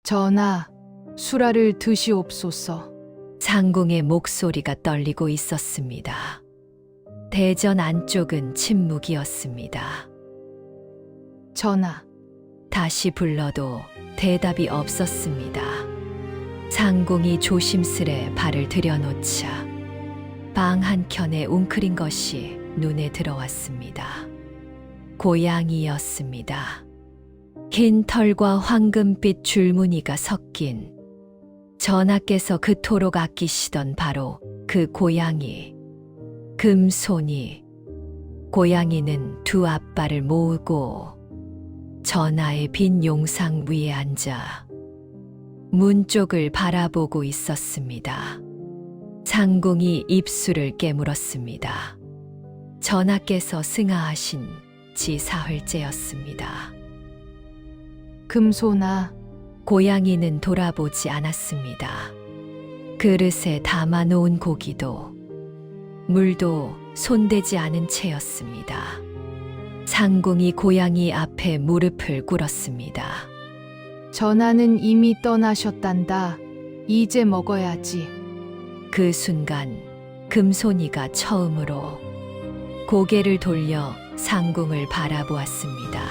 전하, 수라를 드시옵소서. 상궁의 목소리가 떨리고 있었습니다. 대전 안쪽은 침묵이었습니다. 전하, 다시 불러도 대답이 없었습니다. 상궁이 조심스레 발을 들여놓자 방 한켠에 웅크린 것이 눈에 들어왔습니다. 고양이였습니다. 흰 털과 황금빛 줄무늬가 섞인, 전하께서 그토록 아끼시던 바로 그 고양이, 금손이. 고양이는 두 앞발을 모으고 전하의 빈 용상 위에 앉아 문 쪽을 바라보고 있었습니다. 상궁이 입술을 깨물었습니다. 전하께서 승하하신 지 사흘째였습니다. 금손아, 고양이는 돌아보지 않았습니다. 그릇에 담아놓은 고기도 물도 손대지 않은 채였습니다. 상궁이 고양이 앞에 무릎을 꿇었습니다. 전하는 이미 떠나셨단다. 이제 먹어야지. 그 순간 금손이가 처음으로 고개를 돌려 상궁을 바라보았습니다.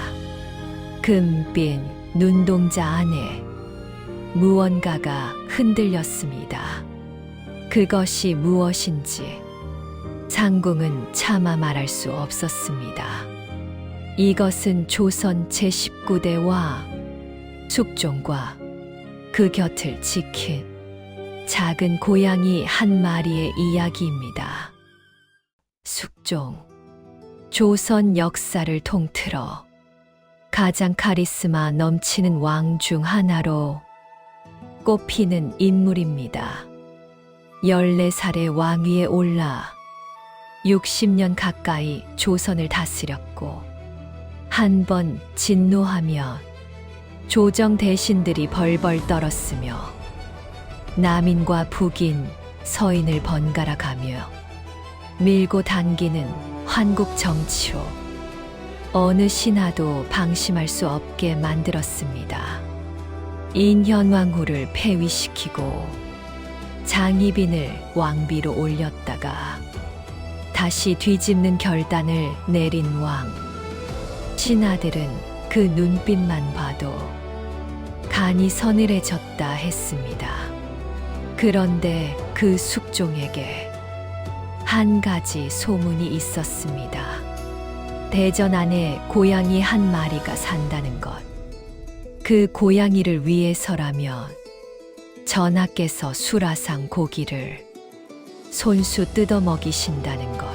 금빛 눈동자 안에 무언가가 흔들렸습니다. 그것이 무엇인지 상궁은 차마 말할 수 없었습니다. 이것은 조선 제19대와 숙종과 그 곁을 지킨 작은 고양이 한 마리의 이야기입니다. 숙종, 조선 역사를 통틀어 가장 카리스마 넘치는 왕 중 하나로 꼽히는 인물입니다. 14살의 왕위에 올라 60년 가까이 조선을 다스렸고 한 번 진노하며 조정 대신들이 벌벌 떨었으며 남인과 북인, 서인을 번갈아 가며 밀고 당기는 환국 정치로 어느 신하도 방심할 수 없게 만들었습니다. 인현왕후를 폐위시키고 장희빈을 왕비로 올렸다가 다시 뒤집는 결단을 내린 왕. 신하들은 그 눈빛만 봐도 간이 서늘해졌다 했습니다. 그런데 그 숙종에게 한 가지 소문이 있었습니다. 대전 안에 고양이 한 마리가 산다는 것. 그 고양이를 위해서라면 전하께서 수라상 고기를 손수 뜯어 먹이신다는 것.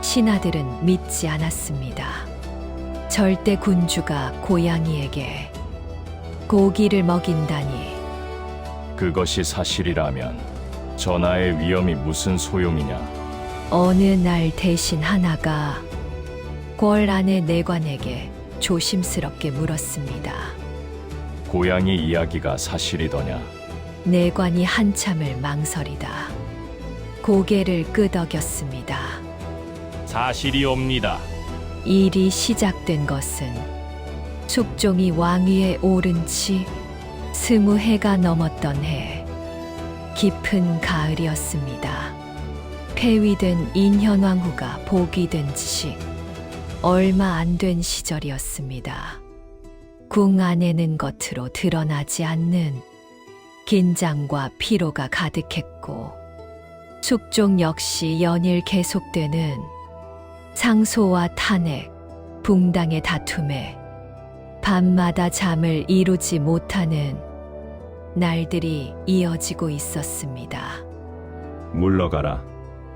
신하들은 믿지 않았습니다. 절대 군주가 고양이에게 고기를 먹인다니. 그것이 사실이라면 전하의 위엄이 무슨 소용이냐? 어느 날 대신 하나가 궐 안의 내관에게 조심스럽게 물었습니다. 고양이 이야기가 사실이더냐? 내관이 한참을 망설이다 고개를 끄덕였습니다. 사실이옵니다. 일이 시작된 것은 숙종이 왕위에 오른 지 20해가 넘었던 해, 깊은 가을이었습니다. 폐위된 인현왕후가 복위된 지 얼마 안 된 시절이었습니다. 궁 안에는 겉으로 드러나지 않는 긴장과 피로가 가득했고 숙종 역시 연일 계속되는 상소와 탄핵, 붕당의 다툼에 밤마다 잠을 이루지 못하는 날들이 이어지고 있었습니다. 물러가라.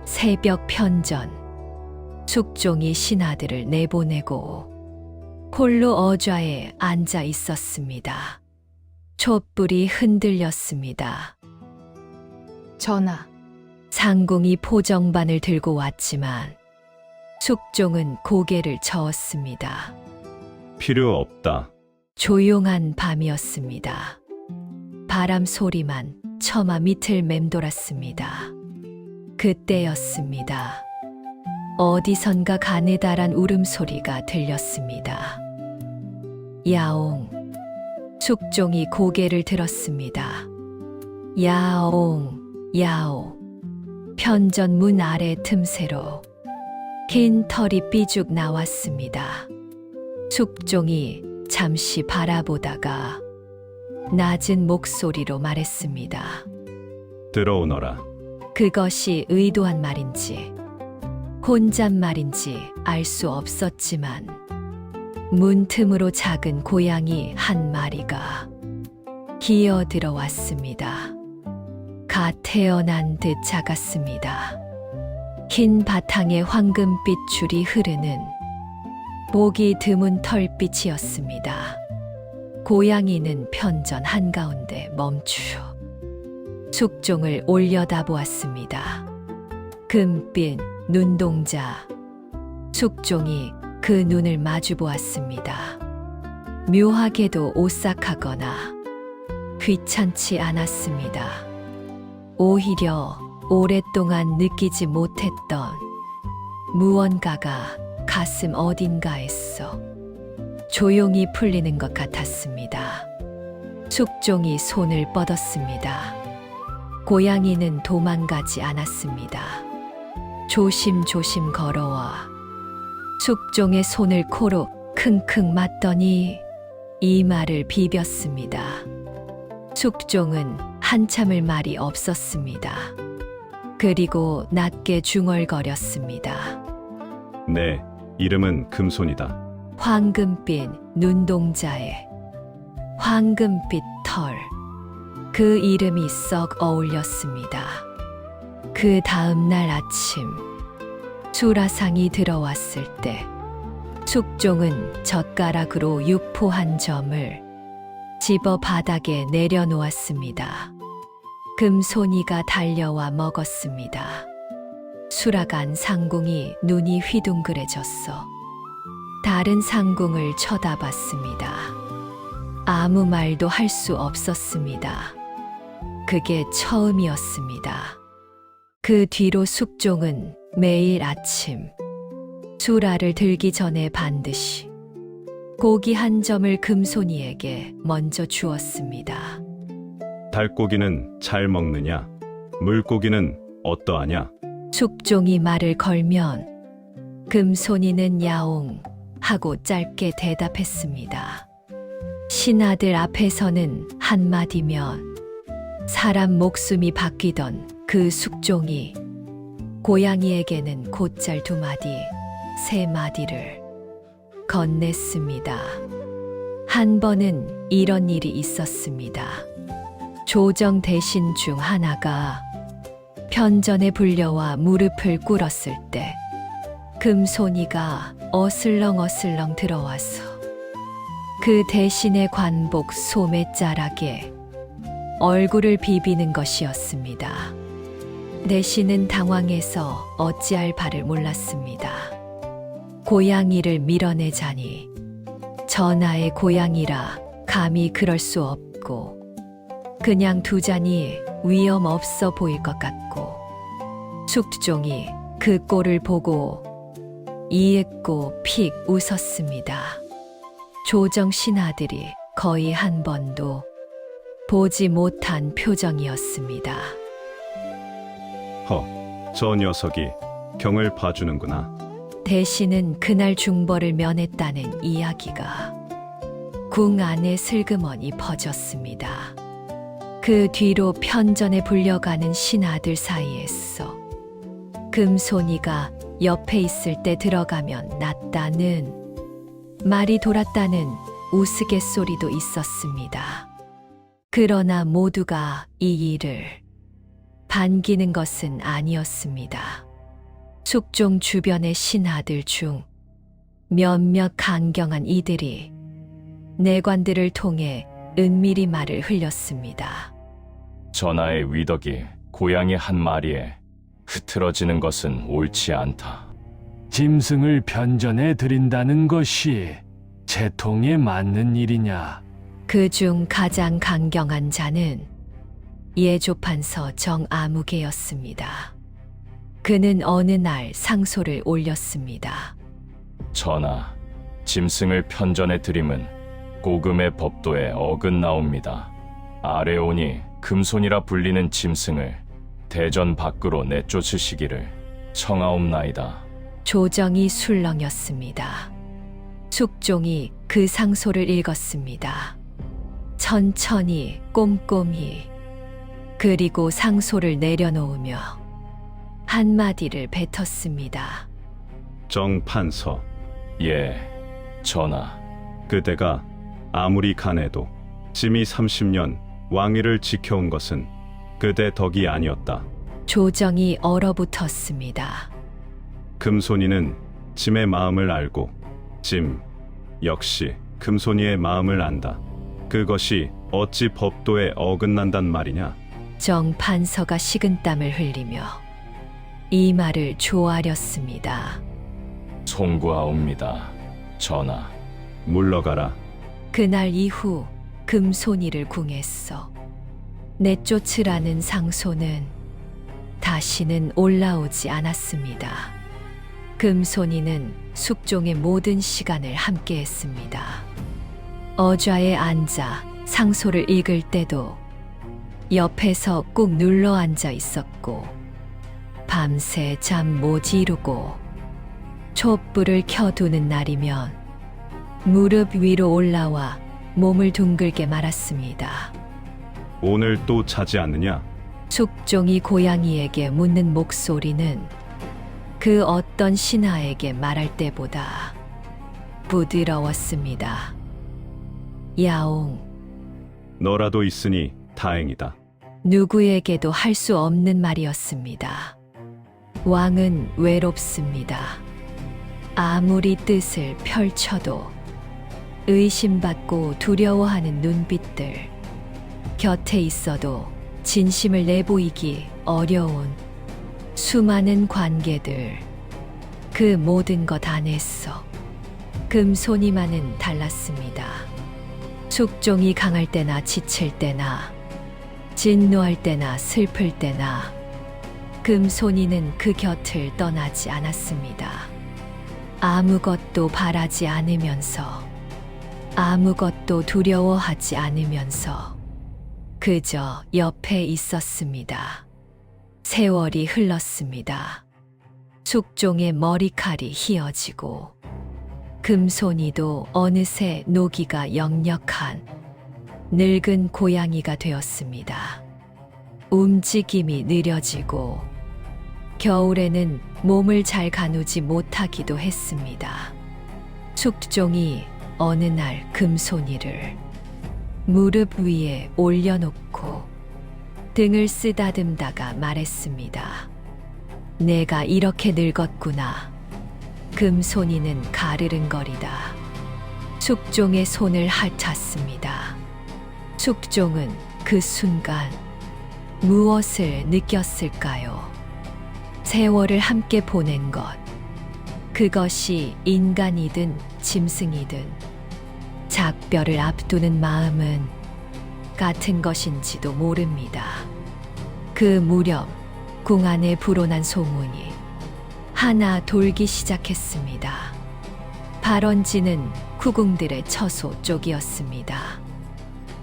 새벽 편전, 숙종이 신하들을 내보내고 홀로 어좌에 앉아 있었습니다. 촛불이 흔들렸습니다. 전하, 상궁이 포정반을 들고 왔지만 숙종은 고개를 저었습니다. 필요 없다. 조용한 밤이었습니다. 바람 소리만 처마 밑을 맴돌았습니다. 그때였습니다. 어디선가 가느다란 울음소리가 들렸습니다. 야옹. 숙종이 고개를 들었습니다. 야옹, 야오. 편전 문 아래 틈새로 긴 털이 삐죽 나왔습니다. 숙종이 잠시 바라보다가 낮은 목소리로 말했습니다. 들어오너라. 그것이 의도한 말인지 혼잣말인지 알 수 없었지만 문틈으로 작은 고양이 한 마리가 기어 들어왔습니다. 갓 태어난 듯 작았습니다. 흰 바탕에 황금빛 줄이 흐르는 보기 드문 털빛이었습니다. 고양이는 편전 한가운데 멈추 숙종을 올려다보았습니다. 금빛 눈동자. 숙종이 그 눈을 마주보았습니다. 묘하게도 오싹하거나 귀찮지 않았습니다. 오히려 오랫동안 느끼지 못했던 무언가가 가슴 어딘가에서 조용히 풀리는 것 같았습니다. 숙종이 손을 뻗었습니다. 고양이는 도망가지 않았습니다. 조심조심 걸어와 숙종의 손을 코로 킁킁 맞더니 이마를 비볐습니다. 숙종은 한참을 말이 없었습니다. 그리고 낮게 중얼거렸습니다. 내 이름은 금손이다. 황금빛 눈동자에 황금빛 털. 그 이름이 썩 어울렸습니다. 그 다음 날 아침 수라상이 들어왔을 때 숙종은 젓가락으로 육포 한 점을 집어 바닥에 내려놓았습니다. 금손이가 달려와 먹었습니다. 수라간 상궁이 눈이 휘둥그레졌어 다른 상궁을 쳐다봤습니다. 아무 말도 할 수 없었습니다. 그게 처음이었습니다. 그 뒤로 숙종은 매일 아침 수라를 들기 전에 반드시 고기 한 점을 금손이에게 먼저 주었습니다. 달고기는 잘 먹느냐? 물고기는 어떠하냐? 숙종이 말을 걸면 금손이는 야옹 하고 짧게 대답했습니다. 신하들 앞에서는 한마디면 사람 목숨이 바뀌던 그 숙종이 고양이에게는 곧잘 2마디, 3마디를 건넸습니다. 한 번은 이런 일이 있었습니다. 조정 대신 중 하나가 편전에 불려와 무릎을 꿇었을 때 금손이가 어슬렁어슬렁 들어와서 그 대신의 관복 소매자락에 얼굴을 비비는 것이었습니다. 내신은 당황해서 어찌할 바를 몰랐습니다. 고양이를 밀어내자니 전하의 고양이라 감히 그럴 수 없고 그냥 두자니 위험 없어 보일 것 같고 숙종이 그 꼴을 보고 이윽고 픽 웃었습니다. 조정 신하들이 거의 한 번도 보지 못한 표정이었습니다. 저 녀석이 경을 봐주는구나. 대신은 그날 중벌을 면했다는 이야기가 궁 안에 슬그머니 퍼졌습니다. 그 뒤로 편전에 불려가는 신하들 사이에서 금손이가 옆에 있을 때 들어가면 낫다는 말이 돌았다는 우스갯소리도 있었습니다. 그러나 모두가 이 일을 반기는 것은 아니었습니다. 숙종 주변의 신하들 중 몇몇 강경한 이들이 내관들을 통해 은밀히 말을 흘렸습니다. 전하의 위덕이 고양이 한 마리에 흐트러지는 것은 옳지 않다. 짐승을 편전해 드린다는 것이 채통에 맞는 일이냐? 그중 가장 강경한 자는 예조판서 정아무개였습니다. 그는 어느 날 상소를 올렸습니다. 전하, 짐승을 편전해 드림은 고금의 법도에 어긋나옵니다. 아래오니 금손이라 불리는 짐승을 대전 밖으로 내쫓으시기를 청하옵나이다. 조정이 술렁였습니다. 숙종이 그 상소를 읽었습니다. 천천히 꼼꼼히 그리고 상소를 내려놓으며 한마디를 뱉었습니다. 정판서. 예, 전하. 그대가 아무리 간해도 짐이 30년 왕위를 지켜온 것은 그대 덕이 아니었다. 조정이 얼어붙었습니다. 금손이는 짐의 마음을 알고 짐 역시 금손이의 마음을 안다. 그것이 어찌 법도에 어긋난단 말이냐? 정판서가 식은땀을 흘리며 이 말을 조아렸습니다. 송구하옵니다, 전하. 물러가라. 그날 이후 금손이를 궁했어. 내쫓으라는 상소는 다시는 올라오지 않았습니다. 금손이는 숙종의 모든 시간을 함께했습니다. 어좌에 앉아 상소를 읽을 때도 옆에서 꾹 눌러 앉아 있었고, 밤새 잠 못 이루고 촛불을 켜두는 날이면 무릎 위로 올라와 몸을 둥글게 말았습니다. 오늘 또 자지 않느냐? 숙종이 고양이에게 묻는 목소리는 그 어떤 신하에게 말할 때보다 부드러웠습니다. 야옹, 너라도 있으니 다행이다. 누구에게도 할 수 없는 말이었습니다. 왕은 외롭습니다. 아무리 뜻을 펼쳐도 의심받고 두려워하는 눈빛들, 곁에 있어도 진심을 내보이기 어려운 수많은 관계들, 그 모든 것 안에서 금손이만은 달랐습니다. 숙종이 강할 때나 지칠 때나 진노할 때나 슬플 때나 금손이는 그 곁을 떠나지 않았습니다. 아무것도 바라지 않으면서, 아무것도 두려워하지 않으면서 그저 옆에 있었습니다. 세월이 흘렀습니다. 숙종의 머리칼이 휘어지고 금손이도 어느새 노기가 역력한 늙은 고양이가 되었습니다. 움직임이 느려지고 겨울에는 몸을 잘 가누지 못하기도 했습니다. 숙종이 어느 날 금손이를 무릎 위에 올려놓고 등을 쓰다듬다가 말했습니다. 내가 이렇게 늙었구나. 금손이는 가르릉거리다. 숙종의 손을 핥았습니다. 숙종은 그 순간 무엇을 느꼈을까요? 세월을 함께 보낸 것, 그것이 인간이든 짐승이든 작별을 앞두는 마음은 같은 것인지도 모릅니다. 그 무렵 궁 안에 불어난 소문이 하나 돌기 시작했습니다. 발원지는 후궁들의 처소 쪽이었습니다.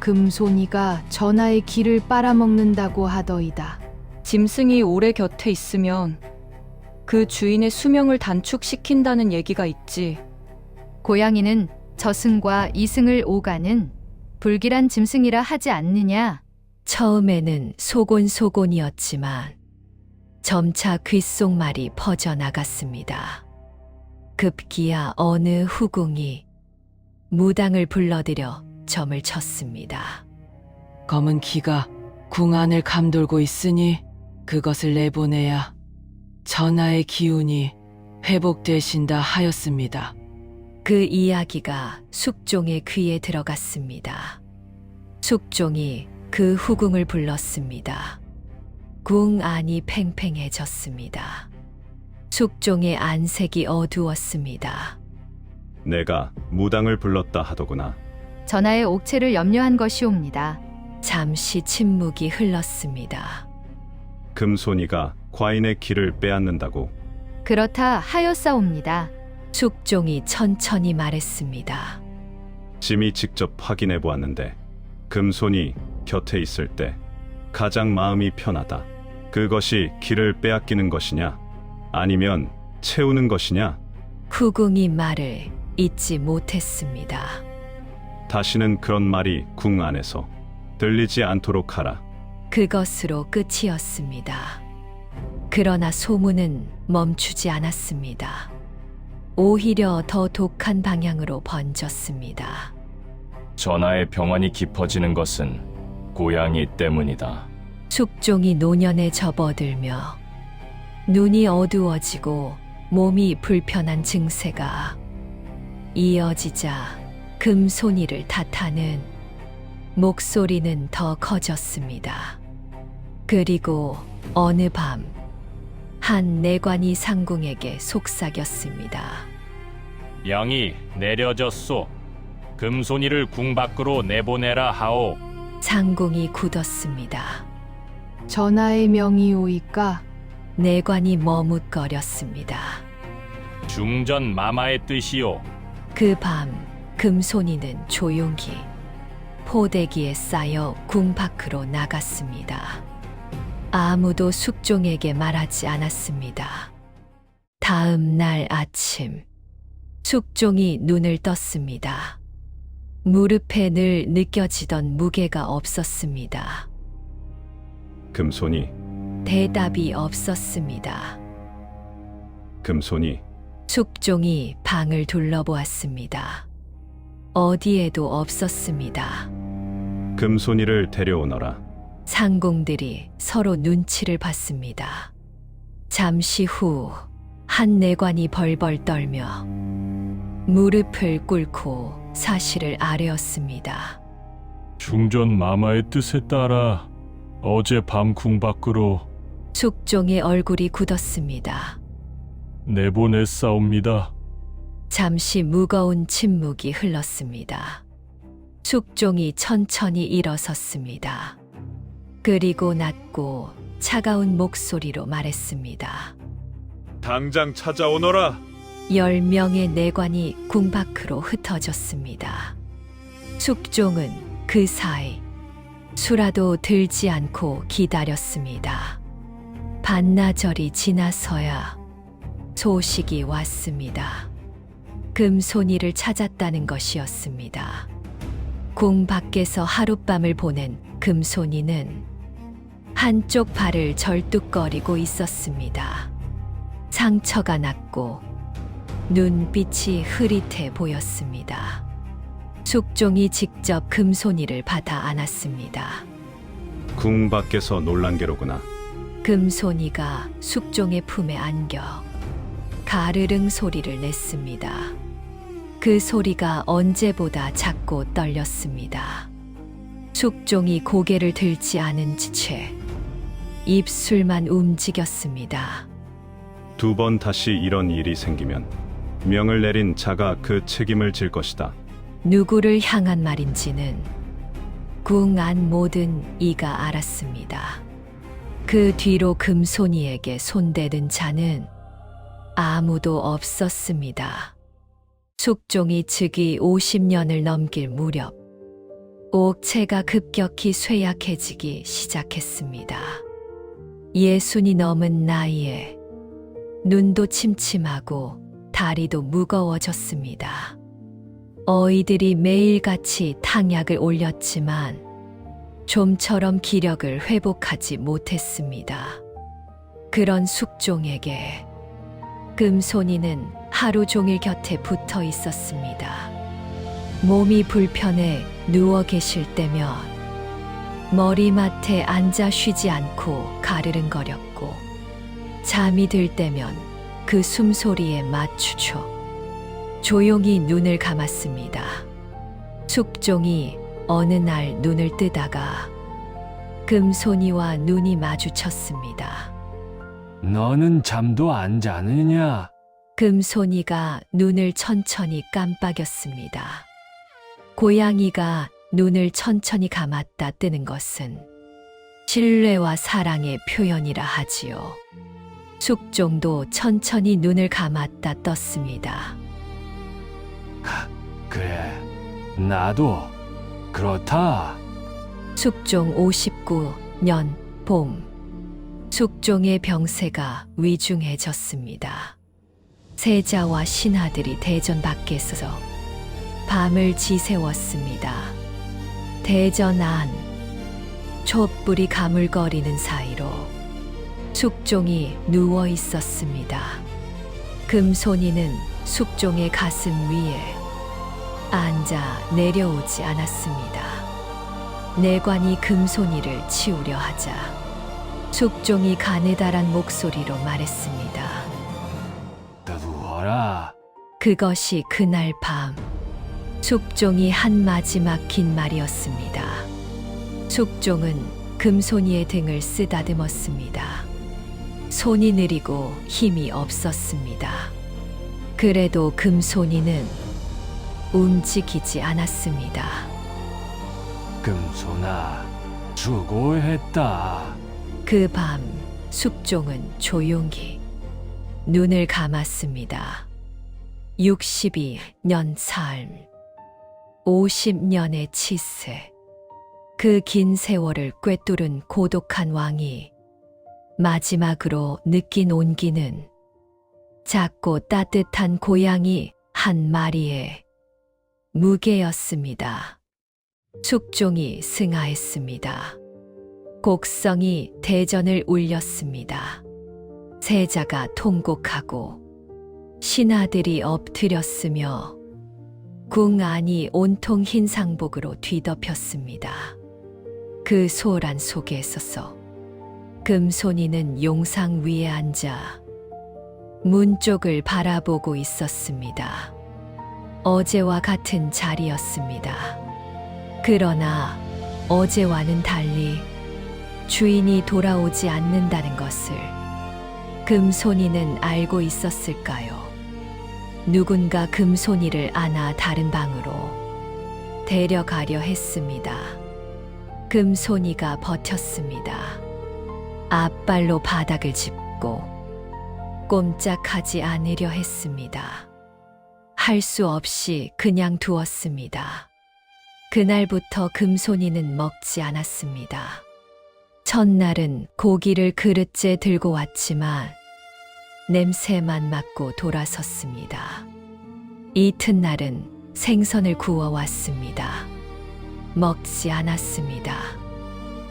금손이가 전하의 길을 빨아먹는다고 하더이다. 짐승이 오래 곁에 있으면 그 주인의 수명을 단축시킨다는 얘기가 있지. 고양이는 저승과 이승을 오가는 불길한 짐승이라 하지 않느냐? 처음에는 소곤소곤이었지만 점차 귓속말이 퍼져나갔습니다. 급기야 어느 후궁이 무당을 불러들여 점을 쳤습니다. 검은 기가 궁 안을 감돌고 있으니 그것을 내보내야 전하의 기운이 회복되신다 하였습니다. 그 이야기가 숙종의 귀에 들어갔습니다. 숙종이 그 후궁을 불렀습니다. 궁 안이 팽팽해졌습니다. 숙종의 안색이 어두웠습니다. 내가 무당을 불렀다 하더구나. 전하의 옥체를 염려한 것이옵니다. 잠시 침묵이 흘렀습니다. 금손이가 과인의 길을 빼앗는다고. 그렇다 하였사옵니다. 숙종이 천천히 말했습니다. 짐이 직접 확인해 보았는데 금손이 곁에 있을 때 가장 마음이 편하다. 그것이 기를 빼앗기는 것이냐? 아니면 채우는 것이냐? 후궁이 말을 잊지 못했습니다. 다시는 그런 말이 궁 안에서 들리지 않도록 하라. 그것으로 끝이었습니다. 그러나 소문은 멈추지 않았습니다. 오히려 더 독한 방향으로 번졌습니다. 전하의 병환이 깊어지는 것은 고양이 때문이다. 숙종이 노년에 접어들며 눈이 어두워지고 몸이 불편한 증세가 이어지자 금손이를 탓하는 목소리는 더 커졌습니다. 그리고 어느 밤 한 내관이 상궁에게 속삭였습니다. 양이 내려졌소. 금손이를 궁 밖으로 내보내라 하오. 상궁이 굳었습니다. 전하의 명이오이까? 내관이 머뭇거렸습니다. 중전 마마의 뜻이오. 그 밤 금손이는 조용히 포대기에 쌓여 궁 밖으로 나갔습니다. 아무도 숙종에게 말하지 않았습니다. 다음 날 아침 숙종이 눈을 떴습니다. 무릎에 늘 느껴지던 무게가 없었습니다. 금손이, 대답이 없었습니다. 금손이, 숙종이 방을 둘러보았습니다. 어디에도 없었습니다. 금손이를 데려오너라. 상공들이 서로 눈치를 봤습니다. 잠시 후 한 내관이 벌벌 떨며 무릎을 꿇고 사실을 아뢰었습니다. 중전 마마의 뜻에 따라 어젯밤 궁 밖으로 숙종의 얼굴이 굳었습니다. 내보냈사옵니다. 잠시 무거운 침묵이 흘렀습니다. 숙종이 천천히 일어섰습니다. 그리고 낮고 차가운 목소리로 말했습니다. 당장 찾아오너라. 10명의 내관이 궁 밖으로 흩어졌습니다. 숙종은 그 사이 수라도 들지 않고 기다렸습니다. 반나절이 지나서야 소식이 왔습니다. 금손이를 찾았다는 것이었습니다. 궁 밖에서 하룻밤을 보낸 금손이는 한쪽 발을 절뚝거리고 있었습니다. 상처가 났고 눈빛이 흐릿해 보였습니다. 숙종이 직접 금손이를 받아 안았습니다. 궁 밖에서 놀란 게로구나. 금손이가 숙종의 품에 안겨 가르릉 소리를 냈습니다. 그 소리가 언제보다 작고 떨렸습니다. 숙종이 고개를 들지 않은 채 입술만 움직였습니다. 2번 다시 이런 일이 생기면 명을 내린 자가 그 책임을 질 것이다. 누구를 향한 말인지는 궁 안 모든 이가 알았습니다. 그 뒤로 금손이에게 손대는 자는 아무도 없었습니다. 숙종이 즉위 50년을 넘길 무렵 옥체가 급격히 쇠약해지기 시작했습니다. 60이 넘은 나이에 눈도 침침하고 다리도 무거워졌습니다. 어이들이 매일같이 탕약을 올렸지만 좀처럼 기력을 회복하지 못했습니다. 그런 숙종에게 금손이는 하루 종일 곁에 붙어 있었습니다. 몸이 불편해 누워 계실 때면 머리맡에 앉아 쉬지 않고 가르릉거렸고 잠이 들 때면 그 숨소리에 맞추죠. 조용히 눈을 감았습니다. 숙종이 어느 날 눈을 뜨다가 금손이와 눈이 마주쳤습니다. 너는 잠도 안 자느냐? 금손이가 눈을 천천히 깜빡였습니다. 고양이가 눈을 천천히 감았다 뜨는 것은 신뢰와 사랑의 표현이라 하지요. 숙종도 천천히 눈을 감았다 떴습니다. 그래, 나도 그렇다. 숙종 59년 봄, 숙종의 병세가 위중해졌습니다. 세자와 신하들이 대전 밖에서 밤을 지새웠습니다. 대전 안, 촛불이 가물거리는 사이로 숙종이 누워 있었습니다. 금손이는 숙종의 가슴 위에 앉아 내려오지 않았습니다. 내관이 금손이를 치우려 하자 숙종이 가느다란 목소리로 말했습니다. 누워라. 그것이 그날 밤 숙종이 한 마지막 긴 말이었습니다. 숙종은 금손이의 등을 쓰다듬었습니다. 손이 느리고 힘이 없었습니다. 그래도 금손이는 움직이지 않았습니다. 금손아, 수고했다. 그 밤 숙종은 조용히 눈을 감았습니다. 62년 삶, 50년의 치세. 그 긴 세월을 꿰뚫은 고독한 왕이 마지막으로 느낀 온기는 작고 따뜻한 고양이 한 마리의 무게였습니다. 숙종이 승하했습니다. 곡성이 대전을 울렸습니다. 세자가 통곡하고 신하들이 엎드렸으며 궁 안이 온통 흰 상복으로 뒤덮였습니다. 그 소란 속에 서서 금손이는 용상 위에 앉아 문 쪽을 바라보고 있었습니다. 어제와 같은 자리였습니다. 그러나 어제와는 달리 주인이 돌아오지 않는다는 것을 금손이는 알고 있었을까요? 누군가 금손이를 안아 다른 방으로 데려가려 했습니다. 금손이가 버텼습니다. 앞발로 바닥을 짚고 꼼짝하지 않으려 했습니다. 할 수 없이 그냥 두었습니다. 그날부터 금손이는 먹지 않았습니다. 첫날은 고기를 그릇째 들고 왔지만 냄새만 맡고 돌아섰습니다. 이튿날은 생선을 구워왔습니다. 먹지 않았습니다.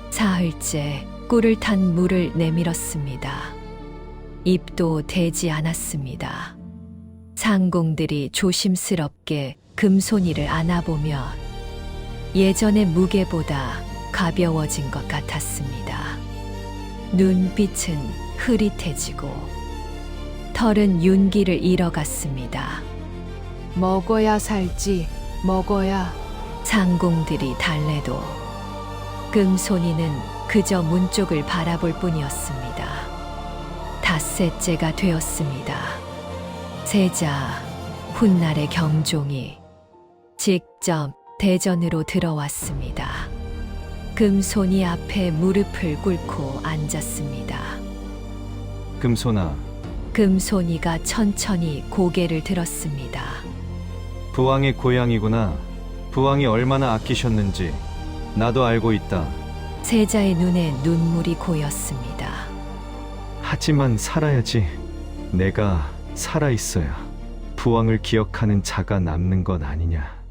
사흘째 꿀을 탄 물을 내밀었습니다. 입도 대지 않았습니다. 상공들이 조심스럽게 금손이를 안아보면 예전의 무게보다 가벼워진 것 같았습니다. 눈빛은 흐릿해지고 털은 윤기를 잃어갔습니다. 먹어야 살지, 먹어야. 상공들이 달래도 금손이는 그저 문 쪽을 바라볼 뿐이었습니다. 닷새째가 되었습니다. 세자 훗날의 경종이 직접 대전으로 들어왔습니다. 금손이 앞에 무릎을 꿇고 앉았습니다. 금손아, 금손이가 천천히 고개를 들었습니다. 부왕의 고향이구나. 부왕이 얼마나 아끼셨는지 나도 알고 있다. 세자의 눈에 눈물이 고였습니다. 하지만 살아야지. 내가 살아있어야 부왕을 기억하는 자가 남는 것 아니냐.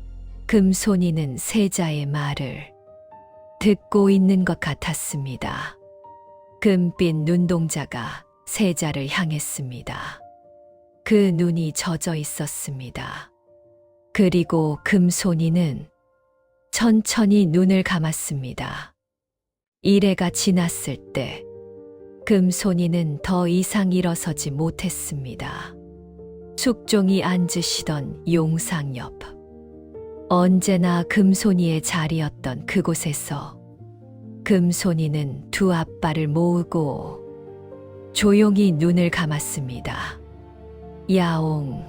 금손이는 세자의 말을 듣고 있는 것 같았습니다. 금빛 눈동자가 세자를 향했습니다. 그 눈이 젖어 있었습니다. 그리고 금손이는 천천히 눈을 감았습니다. 이래가 지났을 때 금손이는 더 이상 일어서지 못했습니다. 숙종이 앉으시던 용상 옆, 언제나 금손이의 자리였던 그곳에서 금손이는 두 앞발을 모으고 조용히 눈을 감았습니다. 야옹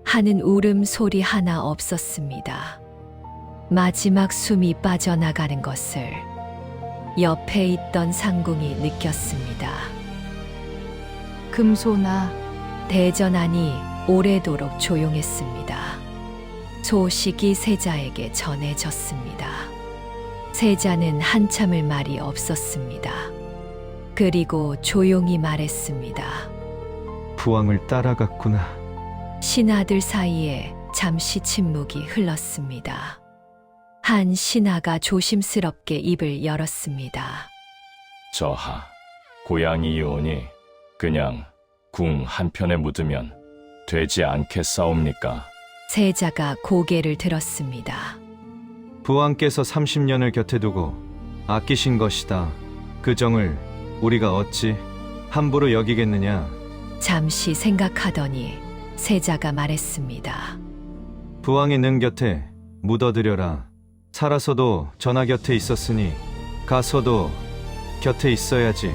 하는 울음소리 하나 없었습니다. 마지막 숨이 빠져나가는 것을 옆에 있던 상궁이 느꼈습니다. 금손아, 대전안이 오래도록 조용했습니다. 소식이 세자에게 전해졌습니다. 세자는 한참을 말이 없었습니다. 그리고 조용히 말했습니다. 부왕을 따라갔구나. 신하들 사이에 잠시 침묵이 흘렀습니다. 한 신하가 조심스럽게 입을 열었습니다. 저하, 고양이 요원이 그냥 궁 한편에 묻으면 되지 않겠사옵니까? 세자가 고개를 들었습니다. 부왕께서 30년을 곁에 두고 아끼신 것이다. 그 정을 우리가 어찌 함부로 여기겠느냐. 잠시 생각하더니 세자가 말했습니다. 부왕의 능 곁에 묻어드려라. 살아서도 전하 곁에 있었으니 가서도 곁에 있어야지.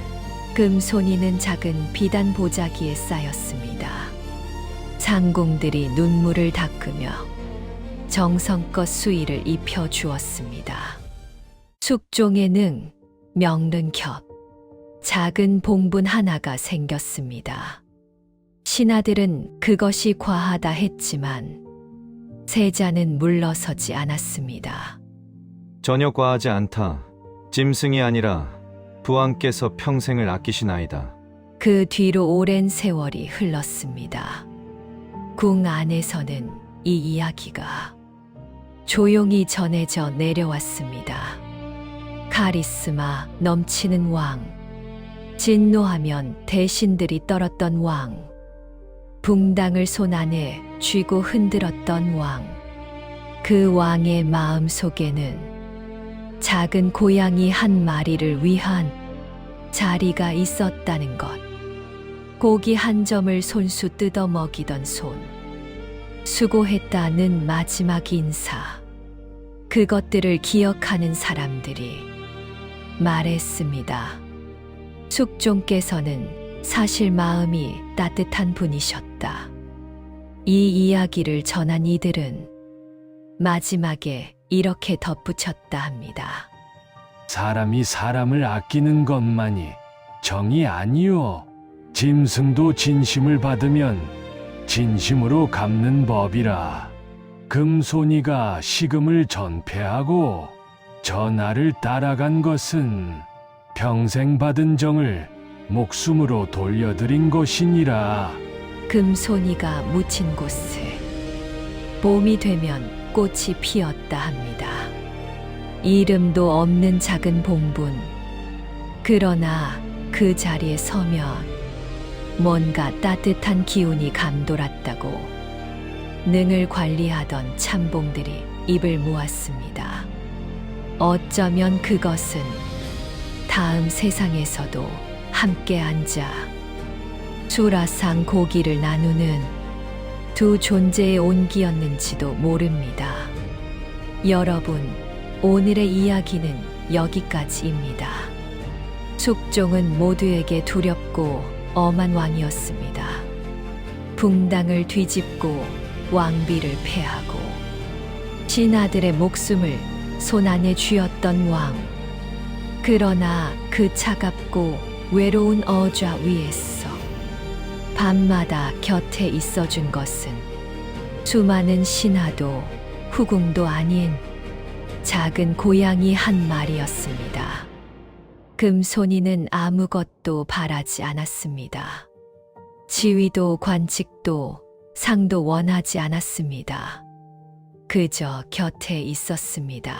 금손이는 작은 비단 보자기에 쌓였습니다. 상공들이 눈물을 닦으며 정성껏 수의를 입혀 주었습니다. 숙종의 능, 명른 곁, 작은 봉분 하나가 생겼습니다. 신하들은 그것이 과하다 했지만 세자는 물러서지 않았습니다. 전혀 과하지 않다. 짐승이 아니라 부왕께서 평생을 아끼시나이다. 그 뒤로 오랜 세월이 흘렀습니다. 궁 안에서는 이 이야기가 조용히 전해져 내려왔습니다. 카리스마 넘치는 왕, 진노하면 대신들이 떨었던 왕, 붕당을 손 안에 쥐고 흔들었던 왕, 그 왕의 마음 속에는 작은 고양이 한 마리를 위한 자리가 있었다는 것. 고기 한 점을 손수 뜯어 먹이던 손. 수고했다는 마지막 인사. 그것들을 기억하는 사람들이 말했습니다. 숙종께서는 사실 마음이 따뜻한 분이셨다. 이 이야기를 전한 이들은 마지막에 이렇게 덧붙였다 합니다. 사람이 사람을 아끼는 것만이 정이 아니요. 짐승도 진심을 받으면 진심으로 갚는 법이라. 금손이가 식음을 전폐하고 전하를 따라간 것은 평생 받은 정을 목숨으로 돌려드린 것이니라. 금손이가 묻힌 곳을 봄이 되면 꽃이 피었다 합니다. 이름도 없는 작은 봉분. 그러나 그 자리에 서면 뭔가 따뜻한 기운이 감돌았다고 능을 관리하던 참봉들이 입을 모았습니다. 어쩌면 그것은 다음 세상에서도 함께 앉아 수라상 고기를 나누는 두 존재의 온기였는지도 모릅니다. 여러분, 오늘의 이야기는 여기까지입니다. 숙종은 모두에게 두렵고 엄한 왕이었습니다. 붕당을 뒤집고 왕비를 패하고 신하들의 목숨을 손안에 쥐었던 왕. 그러나 그 차갑고 외로운 어좌 위에서 밤마다 곁에 있어준 것은 수많은 신하도 후궁도 아닌 작은 고양이 한 마리였습니다. 금손이는 아무것도 바라지 않았습니다. 지위도 관직도 상도 원하지 않았습니다. 그저 곁에 있었습니다.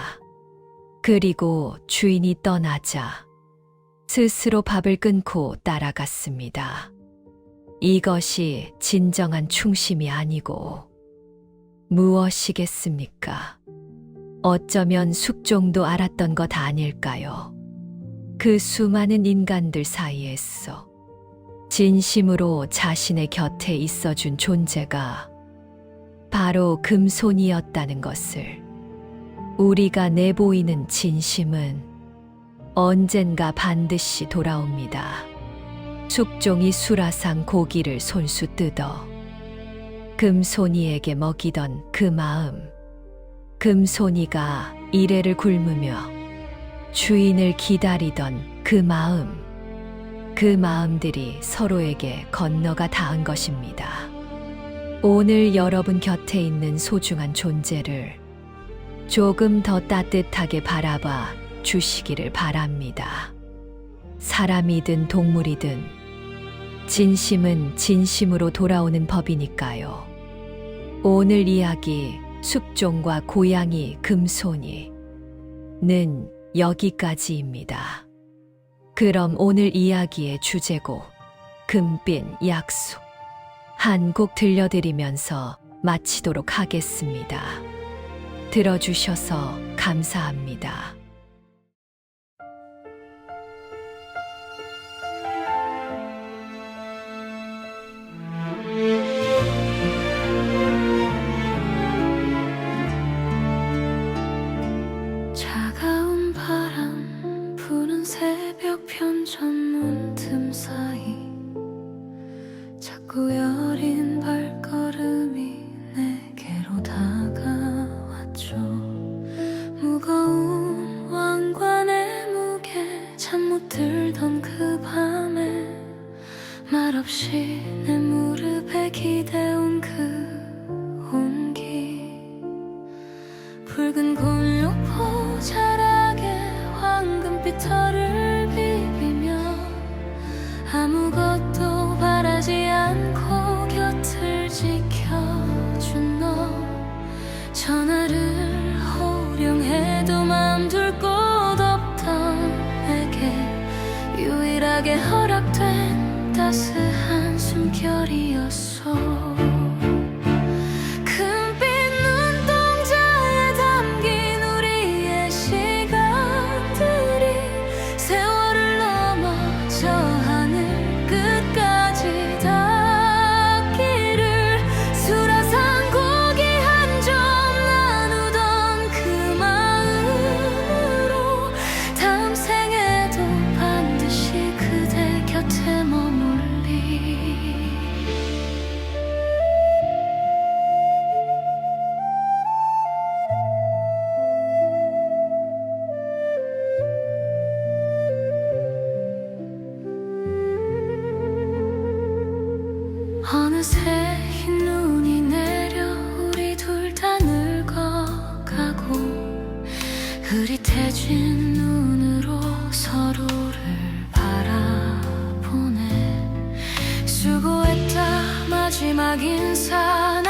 그리고 주인이 떠나자 스스로 밥을 끊고 따라갔습니다. 이것이 진정한 충심이 아니고 무엇이겠습니까? 어쩌면 숙종도 알았던 것 아닐까요? 그 수많은 인간들 사이에서 진심으로 자신의 곁에 있어준 존재가 바로 금손이었다는 것을. 우리가 내보이는 진심은 언젠가 반드시 돌아옵니다. 숙종이 수라상 고기를 손수 뜯어 금손이에게 먹이던 그 마음, 금손이가 이래를 굶으며 주인을 기다리던 그 마음, 그 마음들이 서로에게 건너가 닿은 것입니다. 오늘 여러분 곁에 있는 소중한 존재를 조금 더 따뜻하게 바라봐 주시기를 바랍니다. 사람이든 동물이든 진심은 진심으로 돌아오는 법이니까요. 오늘 이야기 숙종과 고양이 금손이는 여기까지입니다. 그럼 오늘 이야기의 주제곡 금빛 약속 한 곡 들려드리면서 마치도록 하겠습니다. 들어주셔서 감사합니다. 차가운 바람 부는 새벽 편전 문틈 사이 자꾸 여린 발걸음이 내게로 다가왔죠. 무거운 왕관의 무게 잠 못 들던 그 밤에 말없이 내 무릎에 기대온 그 온기 붉은 곤욕포 자락에 황금빛 털을 비비며 아무것도 바라지 않고 곁을 지켜준 너 전화를 호령해도 맘 둘 곳 없던 내게 유일하게 허락된 따스한 숨결이었어. 금빛 눈동자에 담긴 우리의 시간들이 세월을 넘어 저 하늘 끝까지 닿기를 수라상 고기 한 점 나누던 그 마음으로 다음 생에도 반드시 그대 곁에 머물리. 어느새 흰 눈이 내려 우리 둘 다 늙어가고 흐릿해진 눈으로 서로를 바라보네. 수고했다 마지막 인사